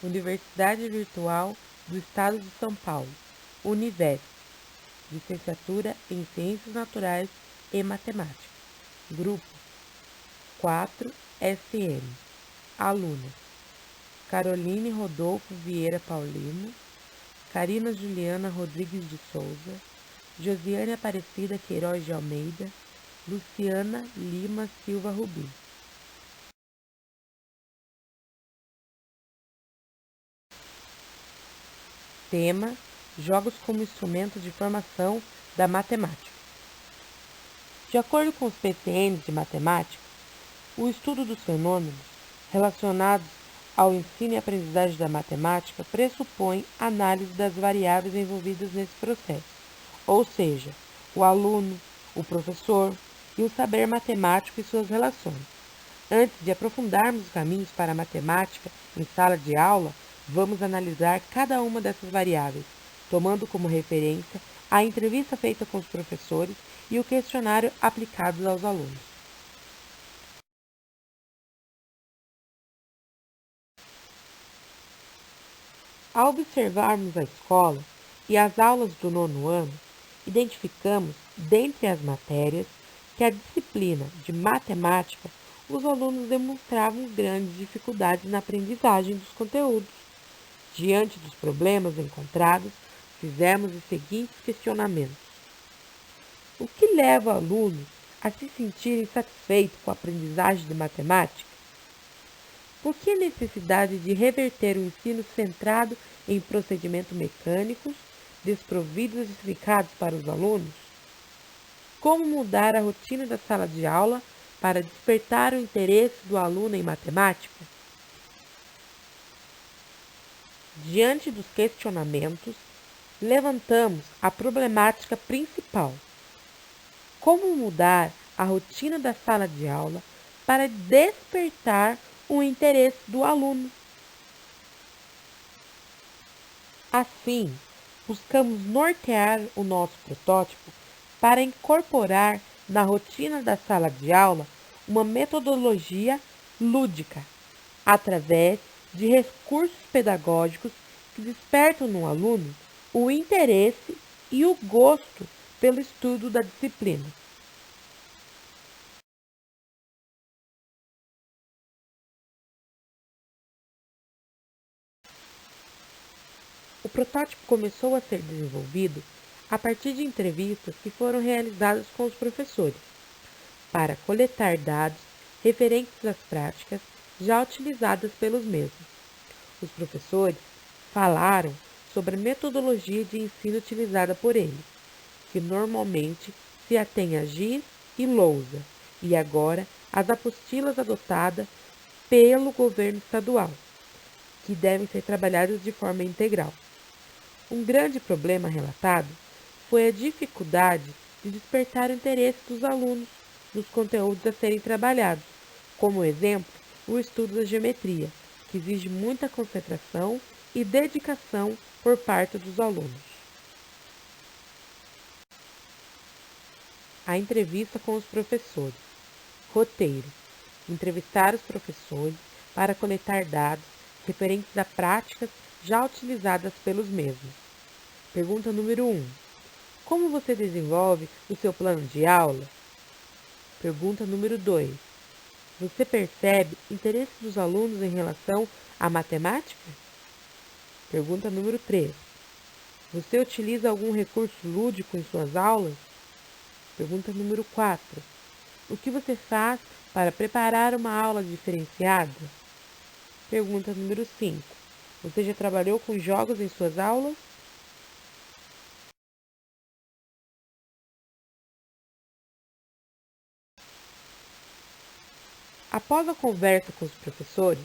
Universidade Virtual do Estado de São Paulo, Univesp, Licenciatura em Ciências Naturais e Matemática. Grupo 4SM. Alunas: Caroline Rodolfo Vieira Paulino, Carina Juliana Rodrigues de Souza, Josiane Aparecida Queiroz de Almeida, Luciana Lima Silva Rubim. Tema: Jogos como instrumento de formação da matemática. De acordo com os PCNs de matemática, o estudo dos fenômenos relacionados ao ensino e aprendizagem da matemática pressupõe análise das variáveis envolvidas nesse processo, ou seja, o aluno, o professor e o saber matemático e suas relações. Antes de aprofundarmos os caminhos para a matemática em sala de aula, vamos analisar cada uma dessas variáveis, tomando como referência a entrevista feita com os professores e o questionário aplicado aos alunos. Ao observarmos a escola e as aulas do nono ano, identificamos, dentre as matérias, que a disciplina de matemática os alunos demonstravam grandes dificuldades na aprendizagem dos conteúdos. Diante dos problemas encontrados, fizemos os seguintes questionamentos. O que leva alunos a se sentirem satisfeitos com a aprendizagem de matemática? Por que a necessidade de reverter o ensino centrado em procedimentos mecânicos, desprovidos e explicados para os alunos? Como mudar a rotina da sala de aula para despertar o interesse do aluno em matemática? Diante dos questionamentos, levantamos a problemática principal. Como mudar a rotina da sala de aula para despertar o interesse do aluno? Assim, buscamos nortear o nosso protótipo para incorporar na rotina da sala de aula uma metodologia lúdica, através de recursos pedagógicos que despertam no aluno o interesse e o gosto pelo estudo da disciplina. O protótipo começou a ser desenvolvido a partir de entrevistas que foram realizadas com os professores, para coletar dados referentes às práticas já utilizadas pelos mesmos. Os professores falaram sobre a metodologia de ensino utilizada por eles, que normalmente se atém a giz e lousa, e agora as apostilas adotadas pelo governo estadual, que devem ser trabalhadas de forma integral. Um grande problema relatado foi a dificuldade de despertar o interesse dos alunos nos conteúdos a serem trabalhados, como exemplo, o estudo da geometria, que exige muita concentração e dedicação por parte dos alunos. A entrevista com os professores. Roteiro: entrevistar os professores para coletar dados referentes a práticas já utilizadas pelos mesmos. Pergunta número 1. Como você desenvolve o seu plano de aula? Pergunta número 2. Você percebe interesse dos alunos em relação à matemática? Pergunta número 3. Você utiliza algum recurso lúdico em suas aulas? Pergunta número 4. O que você faz para preparar uma aula diferenciada? Pergunta número 5. Você já trabalhou com jogos em suas aulas? Após a conversa com os professores,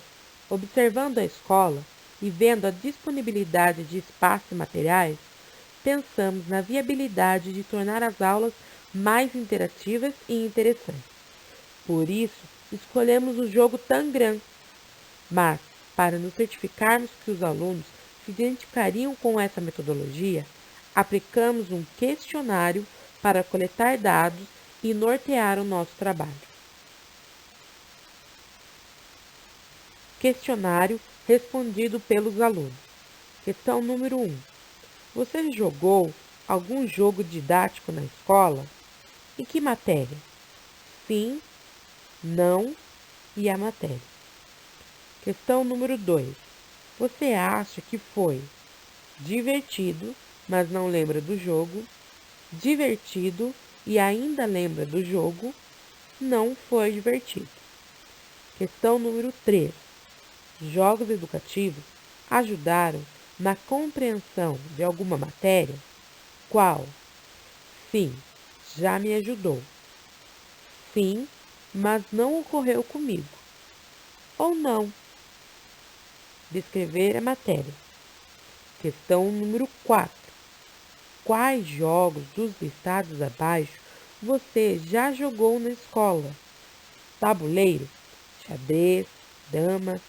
observando a escola e vendo a disponibilidade de espaço e materiais, pensamos na viabilidade de tornar as aulas mais interativas e interessantes. Por isso, escolhemos o jogo Tangram. Mas, para nos certificarmos que os alunos se identificariam com essa metodologia, aplicamos um questionário para coletar dados e nortear o nosso trabalho. Questionário respondido pelos alunos. Questão número 1. Você jogou algum jogo didático na escola? Em que matéria? Sim, não e a matéria. Questão número 2. Você acha que foi divertido, mas não lembra do jogo? Divertido e ainda lembra do jogo? Não foi divertido. Questão número 3. Jogos educativos ajudaram na compreensão de alguma matéria? Qual? Sim, já me ajudou. Sim, mas não ocorreu comigo. Ou não. Descrever a matéria. Questão número 4. Quais jogos dos listados abaixo você já jogou na escola? Tabuleiro, xadrez, damas,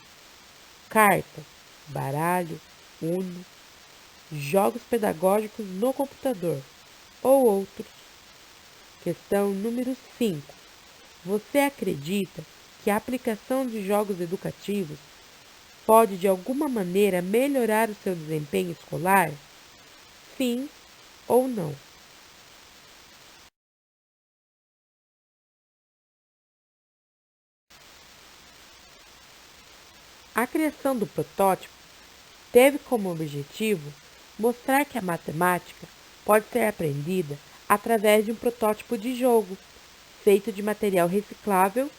cartas, baralho, uno, jogos pedagógicos no computador ou outros. Questão número 5. Você acredita que a aplicação de jogos educativos pode de alguma maneira melhorar o seu desempenho escolar? Sim ou não? A criação do protótipo teve como objetivo mostrar que a matemática pode ser aprendida através de um protótipo de jogo, feito de material reciclável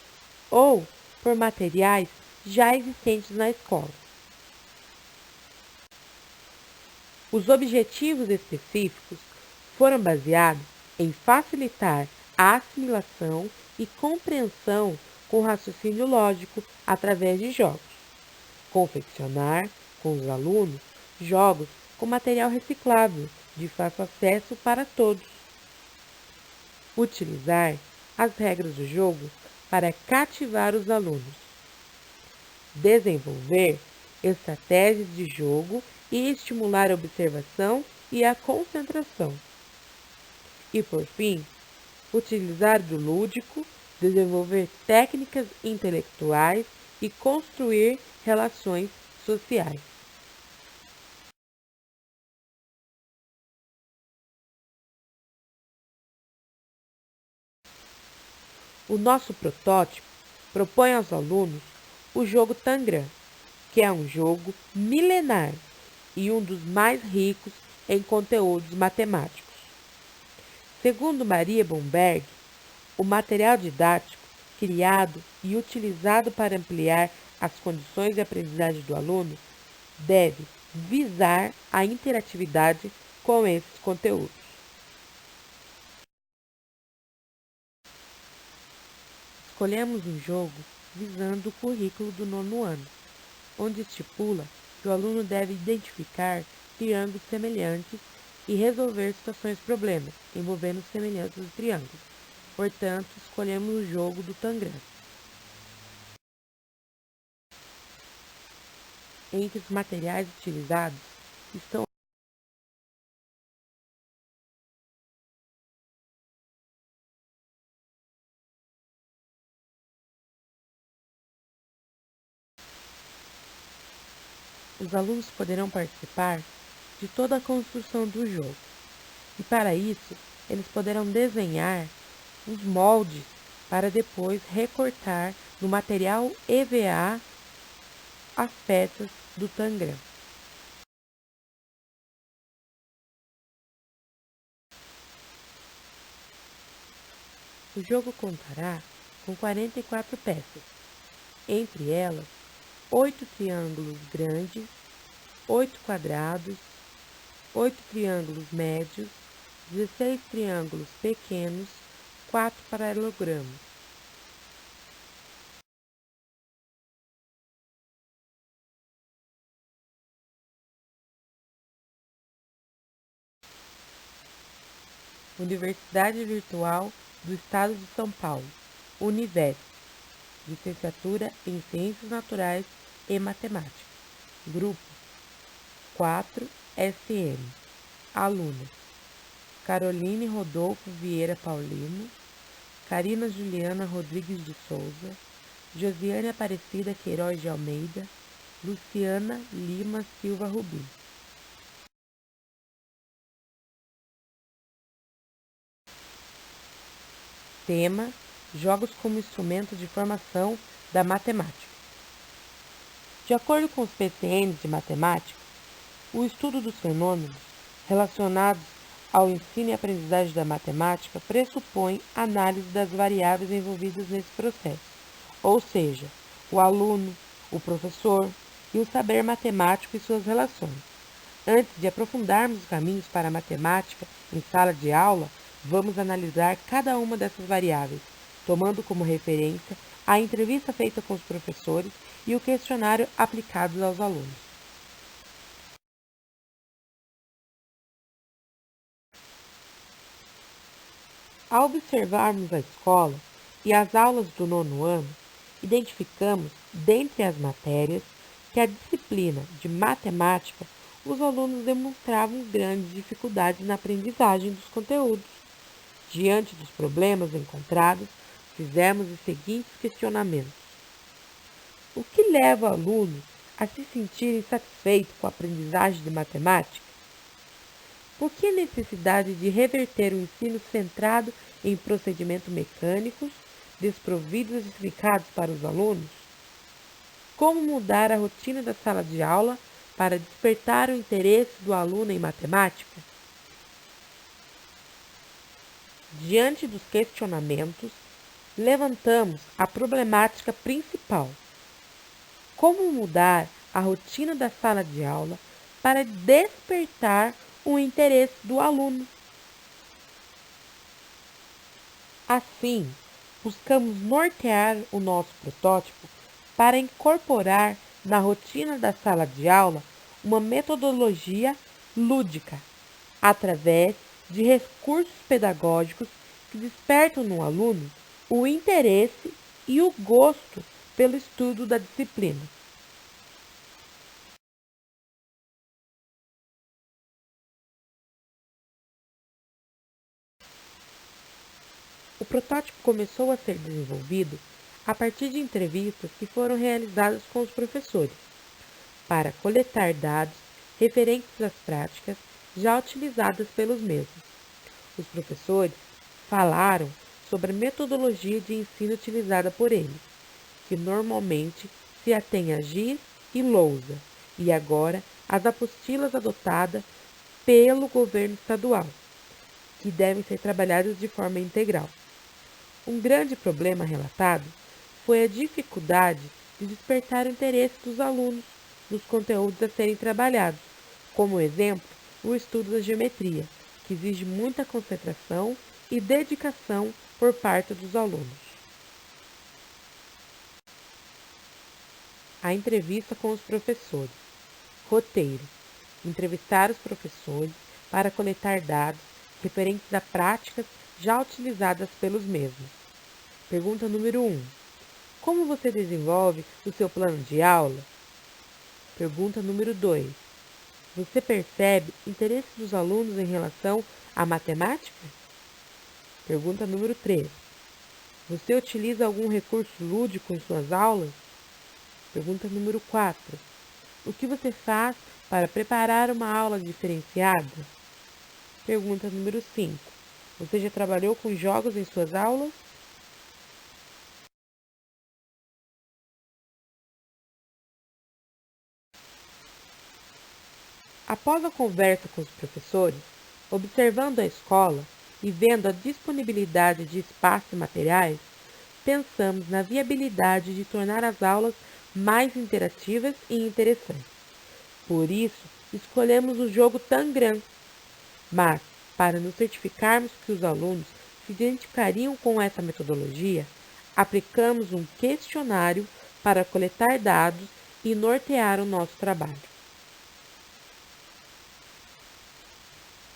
ou por materiais já existentes na escola. Os objetivos específicos foram baseados em facilitar a assimilação e compreensão com raciocínio lógico através de jogos, confeccionar com os alunos jogos com material reciclável de fácil acesso para todos, utilizar as regras do jogo para cativar os alunos, desenvolver estratégias de jogo e estimular a observação e a concentração. E, por fim, utilizar do lúdico, desenvolver técnicas intelectuais e construir relações sociais. O nosso protótipo propõe aos alunos o jogo Tangram, que é um jogo milenar e um dos mais ricos em conteúdos matemáticos. Segundo Maria Bomberg, o material didático criado e utilizado para ampliar as condições de aprendizagem do aluno deve visar a interatividade com esses conteúdos. Escolhemos um jogo visando o currículo do nono ano, onde estipula que o aluno deve identificar triângulos semelhantes e resolver situações-problemas envolvendo semelhanças de triângulos. Portanto, escolhemos o jogo do Tangram. Entre os materiais utilizados estão os alunos poderão participar de toda a construção do jogo. E para isso, eles poderão desenhar os moldes para depois recortar no material EVA as peças do Tangram. O jogo contará com 44 peças, entre elas 8 triângulos grandes, 8 quadrados, 8 triângulos médios, 16 triângulos pequenos, 4 paralelogramas. Universidade Virtual do Estado de São Paulo, Univesp, licenciatura em Ciências Naturais e Matemática. Grupo 4SM. Alunas: Caroline Rodolfo Vieira Paulino, Carina Juliana Rodrigues de Souza, Josiane Aparecida Queiroz de Almeida, Luciana Lima Silva Rubim. Tema: jogos como instrumento de formação da matemática. De acordo com os PCNs de matemática, o estudo dos fenômenos relacionados ao ensino e aprendizagem da matemática pressupõe análise das variáveis envolvidas nesse processo, ou seja, o aluno, o professor e o saber matemático e suas relações. Antes de aprofundarmos os caminhos para a matemática em sala de aula, vamos analisar cada uma dessas variáveis, tomando como referência a entrevista feita com os professores e o questionário aplicado aos alunos. Ao observarmos a escola e as aulas do nono ano, identificamos, dentre as matérias, que a disciplina de matemática os alunos demonstravam grandes dificuldades na aprendizagem dos conteúdos. Diante dos problemas encontrados, fizemos os seguintes questionamentos. O que leva alunos a se sentirem satisfeitos com a aprendizagem de matemática? Por que a necessidade de reverter o ensino centrado em procedimentos mecânicos, desprovidos e explicados para os alunos? Como mudar a rotina da sala de aula para despertar o interesse do aluno em matemática? Diante dos questionamentos, levantamos a problemática principal. Como mudar a rotina da sala de aula para despertar o interesse do aluno? Assim, buscamos nortear o nosso protótipo para incorporar na rotina da sala de aula uma metodologia lúdica, através de recursos pedagógicos que despertam no aluno o interesse e o gosto pelo estudo da disciplina. O protótipo começou a ser desenvolvido a partir de entrevistas que foram realizadas com os professores, para coletar dados referentes às práticas já utilizadas pelos mesmos. Os professores falaram sobre a metodologia de ensino utilizada por eles, que normalmente se atém a giz e lousa, e agora as apostilas adotadas pelo governo estadual, que devem ser trabalhadas de forma integral. Um grande problema relatado foi a dificuldade de despertar o interesse dos alunos nos conteúdos a serem trabalhados, como exemplo, o estudo da geometria, que exige muita concentração e dedicação por parte dos alunos. A entrevista com os professores. Roteiro: entrevistar os professores para coletar dados referentes a práticas já utilizadas pelos mesmos. Pergunta número 1. Como você desenvolve o seu plano de aula? Pergunta número 2. Você percebe interesse dos alunos em relação à matemática? Pergunta número 3. Você utiliza algum recurso lúdico em suas aulas? Pergunta número 4. O que você faz para preparar uma aula diferenciada? Pergunta número 5. Você já trabalhou com jogos em suas aulas? Após a conversa com os professores, observando a escola e vendo a disponibilidade de espaço e materiais, pensamos na viabilidade de tornar as aulas mais interativas e interessantes. Por isso, escolhemos o jogo Tangram. Mas, para nos certificarmos que os alunos se identificariam com essa metodologia, aplicamos um questionário para coletar dados e nortear o nosso trabalho.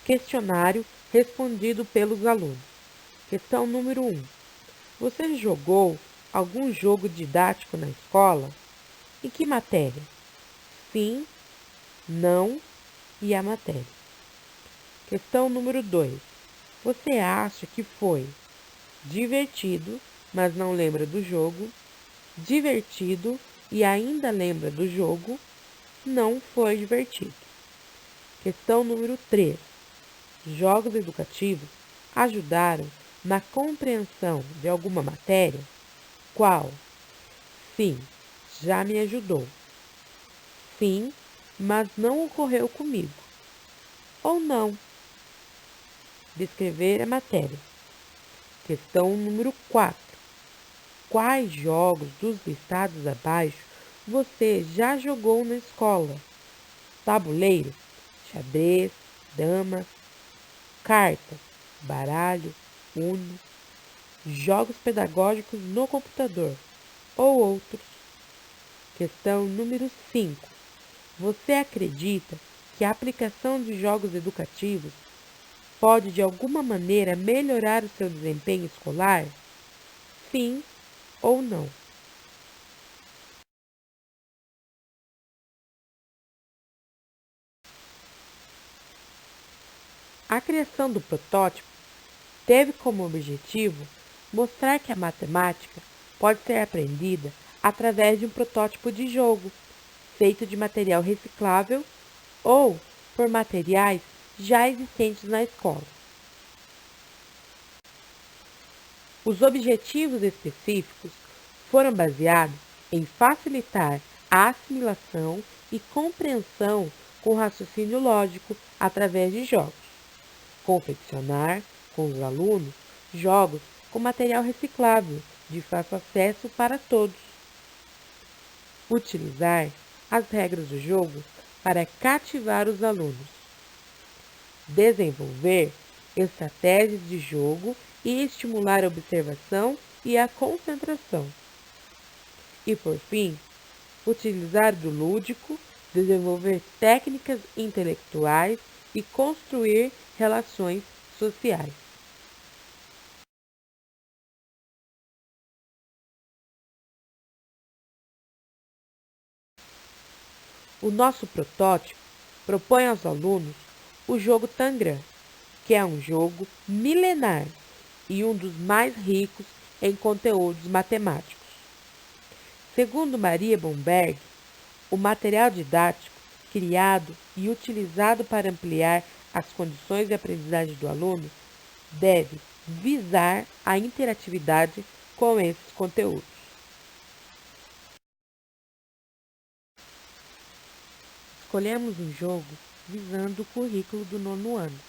Questionário respondido pelos alunos. Questão número 1. Você jogou algum jogo didático na escola? Em que matéria? Sim, não e a matéria. Questão número 2. Você acha que foi divertido, mas não lembra do jogo, divertido e ainda lembra do jogo, não foi divertido. Questão número 3. Jogos educativos ajudaram na compreensão de alguma matéria? Qual? Sim, já me ajudou. Sim, mas não ocorreu comigo. Ou não. Descrever a matéria. Questão número 4. Quais jogos dos listados abaixo você já jogou na escola? Tabuleiro, xadrez, damas, cartas, baralho, uno, jogos pedagógicos no computador ou outros. Questão número 5. Você acredita que a aplicação de jogos educativos pode de alguma maneira melhorar o seu desempenho escolar? Sim ou não? A criação do protótipo teve como objetivo mostrar que a matemática pode ser aprendida através de um protótipo de jogo, feito de material reciclável ou por materiais já existentes na escola. Os objetivos específicos foram baseados em facilitar a assimilação e compreensão com raciocínio lógico através de jogos, confeccionar com os alunos jogos com material reciclável de fácil acesso para todos, utilizar as regras do jogo para cativar os alunos, desenvolver estratégias de jogo e estimular a observação e a concentração. E, por fim, utilizar do lúdico, desenvolver técnicas intelectuais e construir relações sociais. O nosso protótipo propõe aos alunos o jogo Tangram, que é um jogo milenar e um dos mais ricos em conteúdos matemáticos. Segundo Maria Bomberg, o material didático criado e utilizado para ampliar as condições de aprendizagem do aluno deve visar a interatividade com esses conteúdos. Escolhemos um jogo visando o currículo do nono ano,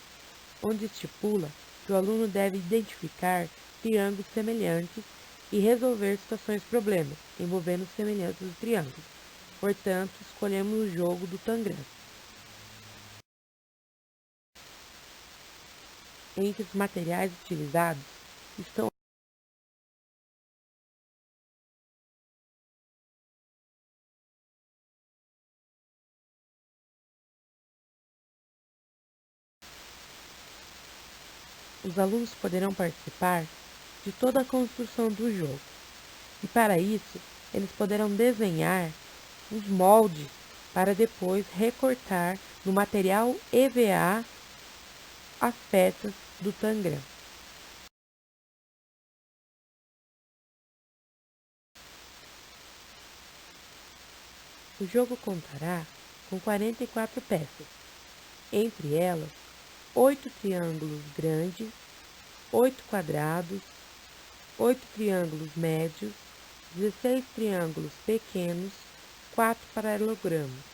onde estipula que o aluno deve identificar triângulos semelhantes e resolver situações problemas envolvendo semelhanças de triângulos. Portanto, escolhemos o jogo do Tangram. Entre os materiais utilizados estão os alunos poderão participar de toda a construção do jogo. E para isso, eles poderão desenhar os moldes para depois recortar no material EVA as peças do Tangram. O jogo contará com 44 peças, entre elas 8 triângulos grandes, 8 quadrados, 8 triângulos médios, 16 triângulos pequenos, 4 paralelogramas.